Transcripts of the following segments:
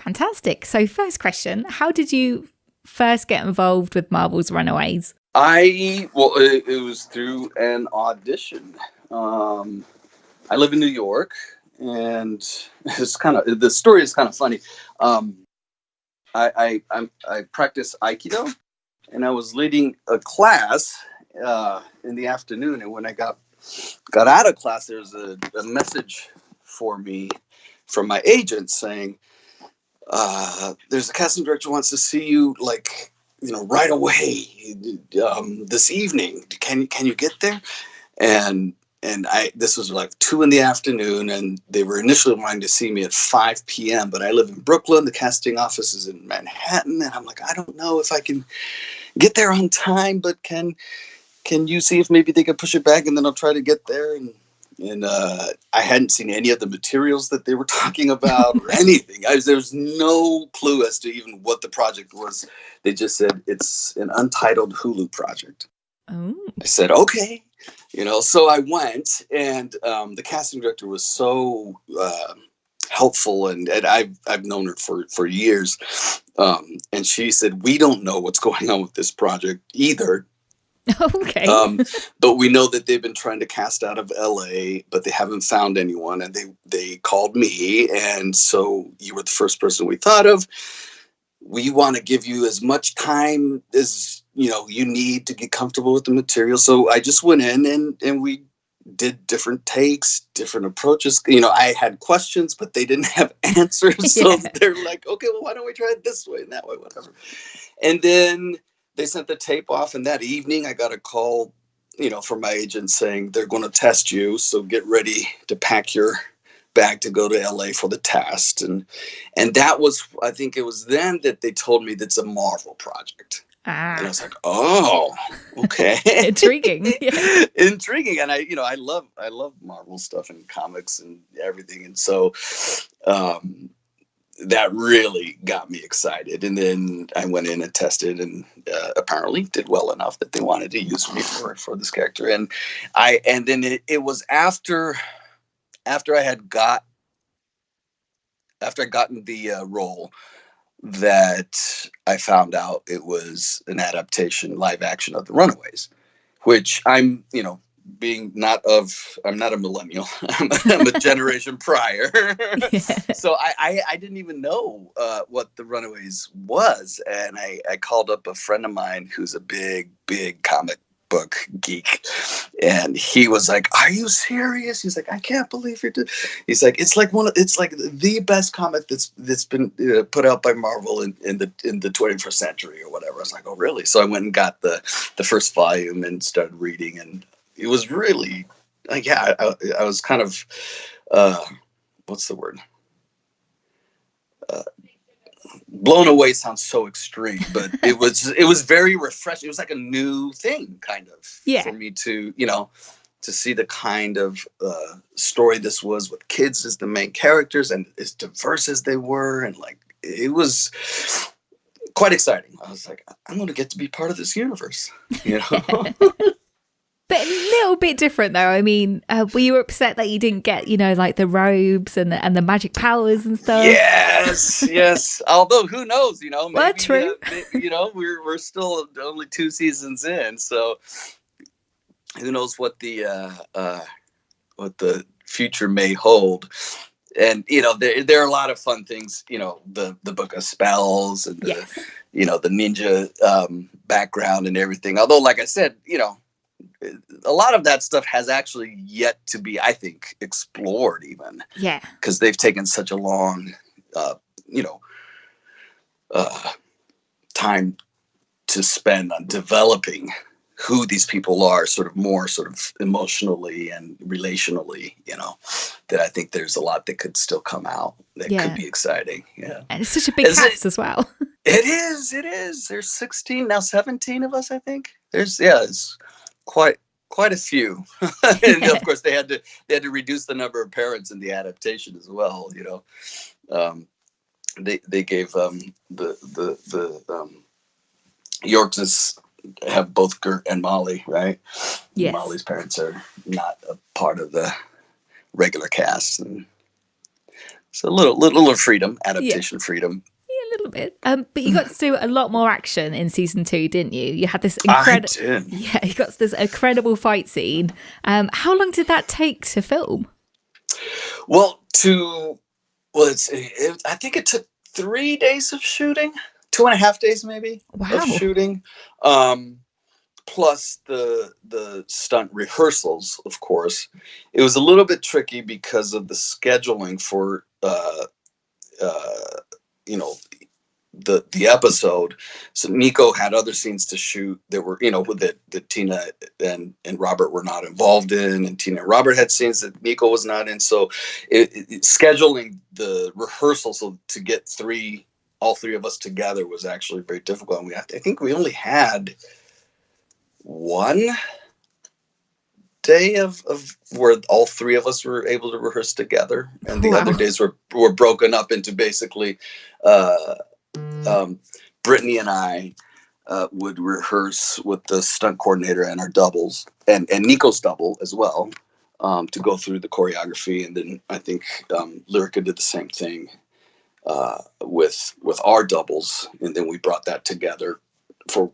Fantastic. So first question, how did you first get involved with Marvel's Runaways? It was through an audition. I live in New York, and the story is kind of funny. I practice Aikido, and I was leading a class in the afternoon. And when I got out of class, there was a message for me from my agent saying, "There's a casting director who wants to see you, like, right away, this evening. Can you get there?" And this was like 2 p.m, and they were initially wanting to see me at 5 p.m. But I live in Brooklyn. The casting office is in Manhattan, and I'm like, I don't know if I can get there on time. But can you see if maybe they could push it back, and then I'll try to get there. And I hadn't seen any of the materials that they were talking about or anything. There was no clue as to even what the project was. They just said it's an untitled Hulu project. Oh. I said, okay. So I went, and the casting director was so helpful, and I've known her for years. And she said, we don't know what's going on with this project either. Okay. But we know that they've been trying to cast out of LA, but they haven't found anyone. And they called me. And so you were the first person we thought of. We want to give you as much time as you need to get comfortable with the material. So I just went in and we did different takes, different approaches. I had questions, but they didn't have answers. So they're like, okay, well, why don't we try it this way and that way, whatever. And then they sent the tape off. And that evening I got a call, from my agent saying they're going to test you. So get ready to pack your bag to go to LA for the test. And that was, I think it was then that they told me that's a Marvel project. And I was like, oh, okay. Intriguing. Yeah. Intriguing. And I love Marvel stuff and comics and everything. And so that really got me excited. And then I went in and tested, and apparently did well enough that they wanted to use me for this character. And then it was after I had gotten the role that I found out it was an adaptation, live action of the Runaways, which I'm not a millennial. I'm a generation prior. Yeah. So I didn't even know what the Runaways was. And I called up a friend of mine who's a big comic book geek, and he was like, "Are you serious?" He's like, "I can't believe you're doing." He's like, "It's like the best comic that's been put out by Marvel in the 21st century or whatever." I was like, "Oh, really?" So I went and got the first volume and started reading, and it was really like, I was kind of what's the word? Blown away sounds so extreme, but it was very refreshing. It was like a new thing, kind of, for me to see the kind of story this was, with kids as the main characters and as diverse as they were, and like it was quite exciting. I was like, I'm going to get to be part of this universe, But a little bit different, though. I mean, were you upset that you didn't get, like the robes and the magic powers and stuff? Yes. Although, who knows? Maybe, well, true. We're still only 2 seasons in, so who knows what the future may hold. And there are a lot of fun things. The Book of Spells and the ninja background and everything. Although, like I said, a lot of that stuff has actually yet to be, I think, explored even. Yeah. Because they've taken such a long, time to spend on developing who these people are, sort of emotionally and relationally, that I think there's a lot that could still come out that could be exciting. Yeah. And it's such a big cast as well. It is. There's 16, now 17 of us, I think. It's quite a few. And of course they had to reduce the number of parents in the adaptation as well. They gave the Yorks have both Gert and Molly, right? Yes. Molly's parents are not a part of the regular cast, and So a little freedom, Yeah. adaptation freedom. A little bit. But you got to do a lot more action in season 2, didn't you? You had this I did. Yeah, you got this incredible fight scene. How long did that take to film? Well, I think it took 3 days of shooting, 2.5 days maybe of Wow. shooting. Plus the stunt rehearsals, of course. It was a little bit tricky because of the scheduling for you know, the episode. So Nico had other scenes to shoot that were, that Tina and Robert were not involved in, and Tina and Robert had scenes that Nico was not in. So scheduling the rehearsal so to get all three of us together was actually very difficult. And I think we only had one day of where all three of us were able to rehearse together, and the other days were broken up into basically Brittany and I would rehearse with the stunt coordinator and our doubles and Nico's double as well, to go through the choreography. And then I think Lyrica did the same thing with our doubles, and then we brought that together for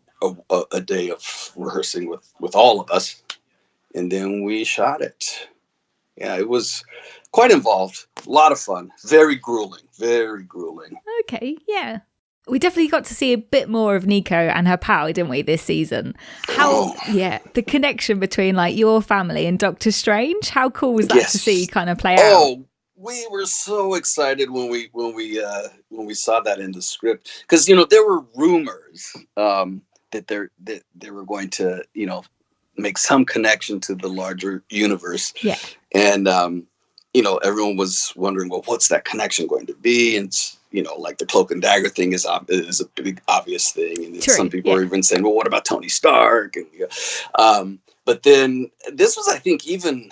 a day of rehearsing with all of us, and then we shot it. Yeah, it was quite involved, a lot of fun, very grueling. Okay, yeah. We definitely got to see a bit more of Nico and her pal, didn't we, this season? The connection between like your family and Dr. Strange, how cool was that to see kind of play out? Oh, we were so excited when we saw that in the script, because there were rumors that they were going to make some connection to the larger universe. Yeah. And everyone was wondering, well, what's that connection going to be? And like the cloak and dagger thing is a big obvious thing, and some people are even saying, well, what about Tony Stark? And but then this was, I think even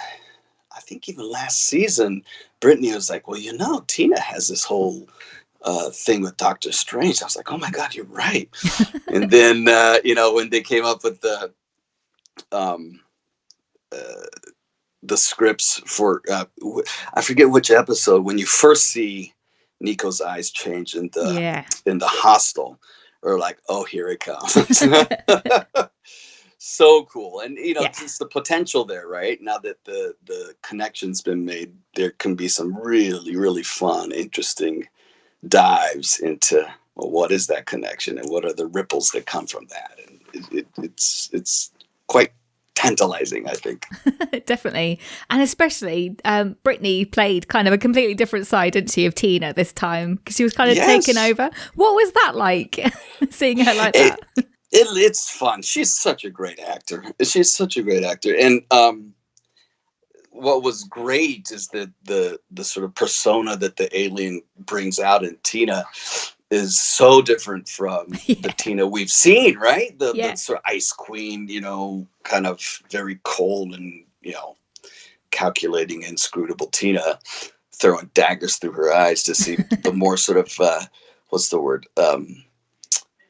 last season, Brittany was like, well, Tina has this whole thing with Doctor Strange. I was like, oh my God, you're right. And then when they came up with the scripts for I forget which episode, when you first see Nico's eyes change in the hostel, or like, oh, here it comes. So cool. And it's the potential there, right? Now that the connection's been made, there can be some really, really fun, interesting dives into, well, what is that connection and what are the ripples that come from that? And it's quite tantalizing, I think. Definitely. And especially Brittany played kind of a completely different side, didn't she, of Tina this time, because she was kind of taken over. What was that like, seeing her like that? It's fun. She's such a great actor. And what was great is that the sort of persona that the alien brings out in Tina is so different from the Tina we've seen, right? The sort of ice queen, kind of very cold and, calculating, inscrutable Tina, throwing daggers through her eyes, to see the more sort of, what's the word?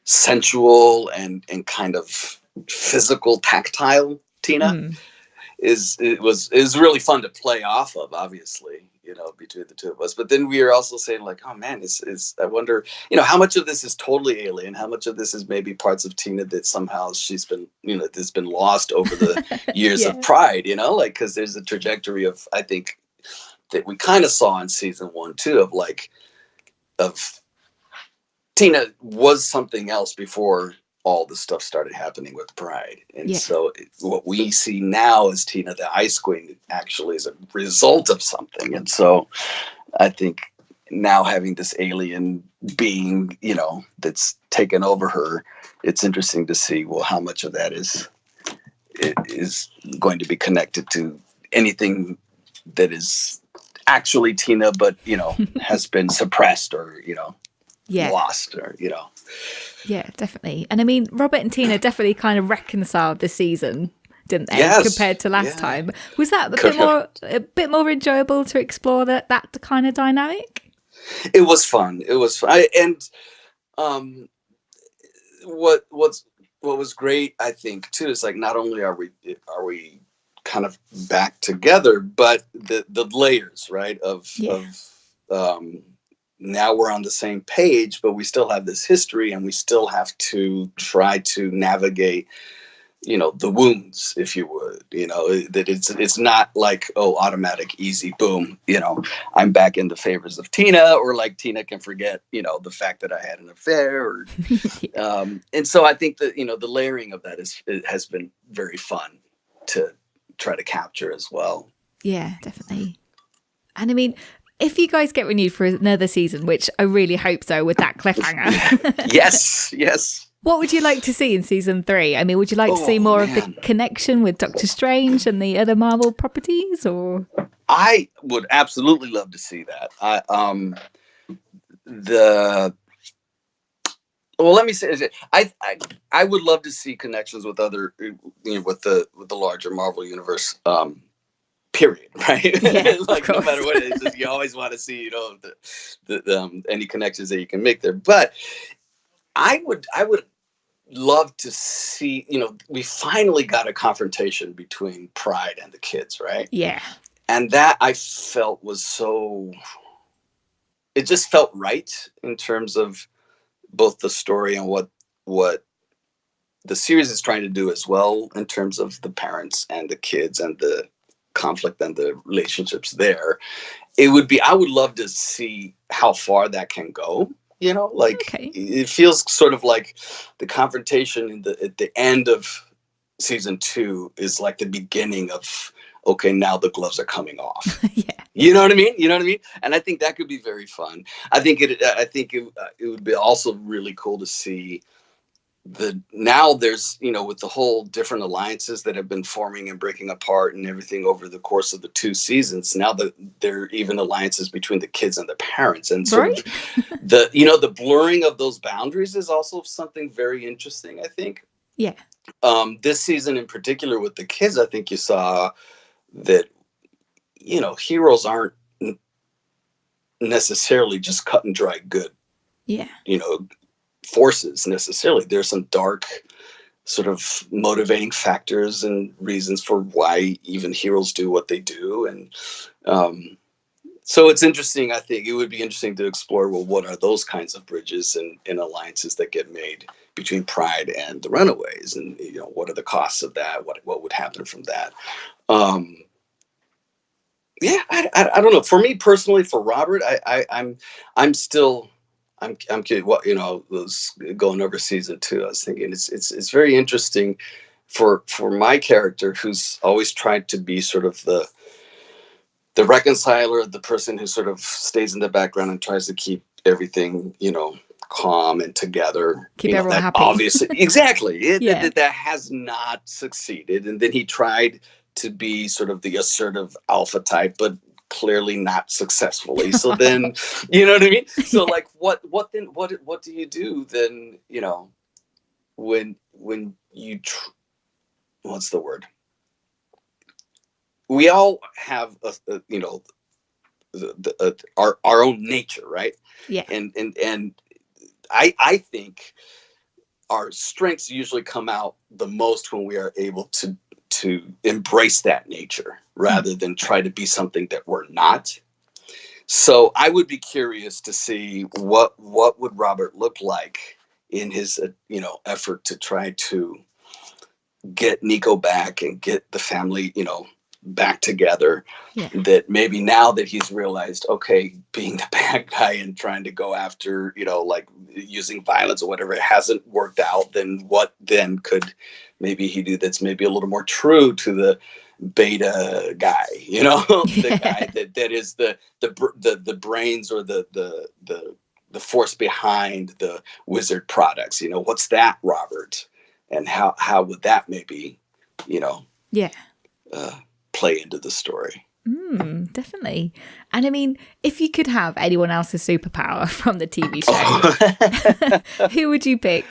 Sensual and kind of physical, tactile Tina. is really fun to play off of, obviously, between the two of us. But then we are also saying, like, oh man, I wonder, how much of this is totally alien, how much of this is maybe parts of Tina that somehow she's been, that's been lost over the years of Pride, like, because there's a trajectory of, I think, that we kind of saw in season 1 too, of Tina was something else before all the stuff started happening with Pride. And so what we see now as Tina, the Ice Queen, actually is a result of something. And so I think now having this alien being, that's taken over her, it's interesting to see, well, how much of that is going to be connected to anything that is actually Tina, but, has been suppressed or, lost, or Yeah, definitely. And I mean, Robert and Tina definitely kind of reconciled this season, didn't they? Compared to last time. Was that a bit more enjoyable to explore that kind of dynamic? It was fun. What was great, I think, too, is like, not only are we kind of back together, but the layers, right, of now we're on the same page, but we still have this history, and we still have to try to navigate, the wounds, if you would, that it's not like, oh, automatic, easy, boom, I'm back in the favors of Tina, or like Tina can forget, the fact that I had an affair, or, Yeah. and so I think that, the layering of that has been very fun to try to capture as well. Yeah, definitely. And I mean, if you guys get renewed for another season, which I really hope so with that cliffhanger. Yes. What would you like to see in season 3? I mean, would you like to see more of the connection with Doctor Strange and the other Marvel properties, or? I would absolutely love to see that. Let me say, I would love to see connections with other, with the larger Marvel universe. Period. Right. Yeah, like no matter what it is, you always want to see, any connections that you can make there. But I would love to see, we finally got a confrontation between Pride and the kids, right? Yeah. And that I felt it just felt right in terms of both the story and what the series is trying to do as well, in terms of the parents and the kids and the conflict and the relationships there. I would love to see how far that can go. It feels sort of like the confrontation at the end of season 2 is like the beginning of, okay, now the gloves are coming off. Yeah. You know what I mean? And I think that could be very fun. I think it would be also really cool to see now there's, with the whole different alliances that have been forming and breaking apart and everything over the course of the 2 seasons. Now that there are even alliances between the kids and the parents, and sort of the blurring of those boundaries is also something very interesting, I think. Yeah. This season in particular with the kids, I think you saw that, heroes aren't necessarily just cut and dry good. Yeah. Forces necessarily. There's some dark sort of motivating factors and reasons for why even heroes do what they do. And so it's interesting. I think it would be interesting to explore, well, what are those kinds of bridges and alliances that get made between Pride and the Runaways, and what are the costs of that? What would happen from that? I don't know. For me personally, for Robert, I'm still kidding. What was going over season 2. I was thinking it's very interesting for my character, who's always tried to be sort of the reconciler, the person who sort of stays in the background and tries to keep everything calm and together. Keep everyone happy. Obviously, exactly. That has not succeeded, and then he tried to be sort of the assertive alpha type, but clearly not successfully. So then, you know what I mean? So like, what do you do then, when you, what's the word? We all have our own nature, right? Yeah. And I think our strengths usually come out the most when we are able to embrace that nature rather than try to be something that we're not. So I would be curious to see what would Robert look like in his effort to try to get Nico back and get the family back together. Yeah. That maybe now that he's realized, okay, being the bad guy and trying to go after like using violence or whatever, it hasn't worked out, then what then could maybe he do that's maybe a little more true to the beta guy, the guy that is the brains or the force behind the wizard products. What's that, Robert? And how would that maybe play into the story? Definitely. And I mean, if you could have anyone else's superpower from the TV show, who would you pick?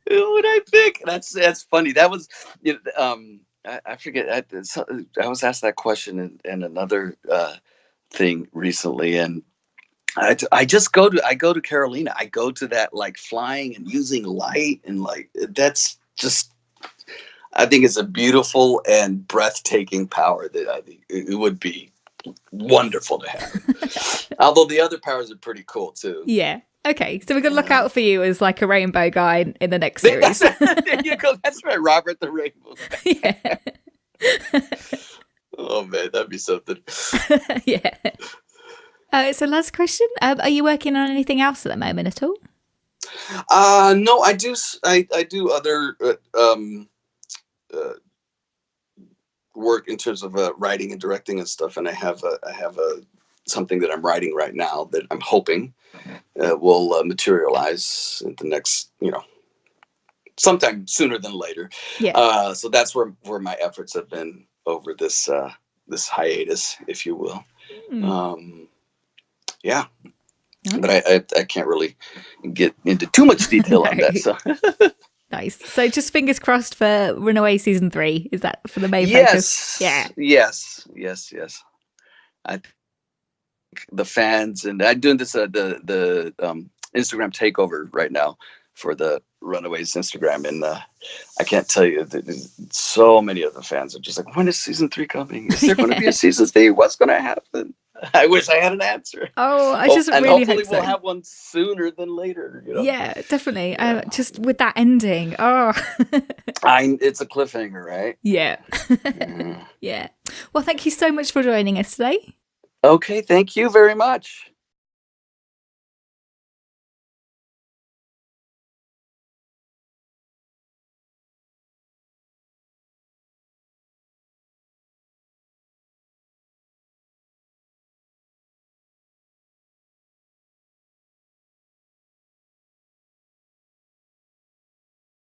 Who would I pick? That's funny. That was, I forget. I was asked that question in another thing recently, and I go to Carolina. I go to that, like, flying and using light, and like that's just, I think it's a beautiful and breathtaking power that I think it would be wonderful to have. Although the other powers are pretty cool too. Yeah. Okay, so we're gonna look out for you as like a rainbow guy in the next series. There you go. That's right, Robert the Rainbow. Yeah. Oh man, that'd be something. Yeah. So last question: are you working on anything else at the moment at all? No, I do. I do other work in terms of writing and directing and stuff, and I have something that I'm writing right now that I'm hoping will materialize in the next, sometime sooner than later. Yeah. So that's where my efforts have been over this this hiatus, if you will. Yeah. Nice. But I can't really get into too much detail on that. So. Nice. So just fingers crossed for Runaway season 3. Is that for the main focus? Yeah. Yes. I think the fans, and I'm doing this the Instagram takeover right now for the Runaways Instagram, and I can't tell you that so many of the fans are just like, when is season 3 coming? Is there going to be a season 3? What's going to happen? I wish I had an answer. Oh, I just really hopefully hope so. We'll have one sooner than later. Yeah, definitely. Yeah. Just with that ending. Oh, it's a cliffhanger, right? Yeah. Yeah. Well, thank you so much for joining us today. Okay, thank you very much.